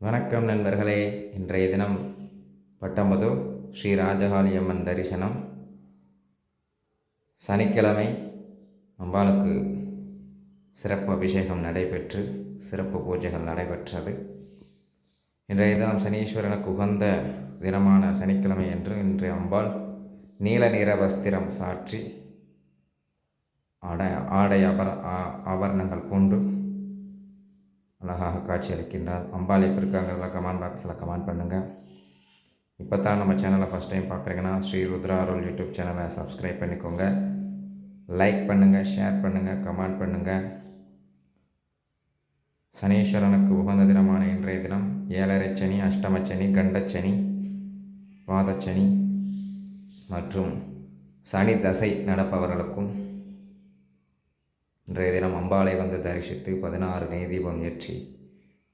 வணக்கம் நண்பர்களே. இன்றைய தினம் பட்டம்புதூர் ஸ்ரீ ராஜகாளி அம்மன் தரிசனம். சனிக்கிழமை அம்பாளுக்கு சிறப்பு அபிஷேகம் நடைபெற்று சிறப்பு பூஜைகள் நடைபெற்றது. இன்றைய தினம் சனீஸ்வரனுக்கு உகந்த தினமான சனிக்கிழமை என்று இன்று அம்பாள் நீல நிற வஸ்திரம் சாற்றி ஆடை ஆபரணங்கள் பூண்டு அழகாக காட்சி அளிக்கின்றார். அம்பாள் எப்படி இருக்காங்கிறத கமெண்ட் பாக்ஸில் கமெண்ட் பண்ணுங்கள். இப்போ தான் நம்ம சேனலை ஃபஸ்ட் டைம் பார்க்குறீங்கன்னா ஸ்ரீ ருத்ரா அருள் யூடியூப் சேனலை சப்ஸ்கிரைப் பண்ணிக்கோங்க. லைக் பண்ணுங்கள், ஷேர் பண்ணுங்கள், கமெண்ட் பண்ணுங்கள். சனீஸ்வரனுக்கு உகந்த தினமான இன்றைய தினம் 7.5 சனி, அஷ்டமச்சனி, கண்டச்சனி, பாதச்சனி மற்றும் சனி தசை நடப்பவர்களுக்கும் இன்றைய தினம் அம்பாளை வந்து தரிசித்து 16 நெய் தீபம் ஏற்றி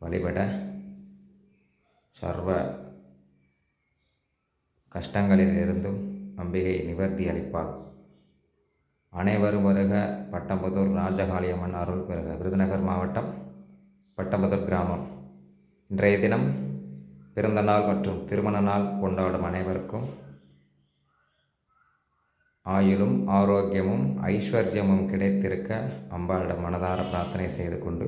வழிபட சர்வ கஷ்டங்களிலிருந்தும் அம்பிகை நிவர்த்தி அளிப்பாள். அனைவரும் வருக. பட்டம்புதூர் ராஜகாளி அம்மன் அருள் பெறுக. விருதுநகர் மாவட்டம் பட்டம்புதூர் கிராமம். இன்றைய தினம் பிறந்த நாள் மற்றும் திருமண நாள் கொண்டாடும் அனைவருக்கும் ஆயுளும் ஆரோக்கியமும் ஐஸ்வர்யமும் கிடைத்திருக்க அம்பாளிடம் மனதார பிரார்த்தனை செய்து கொண்டு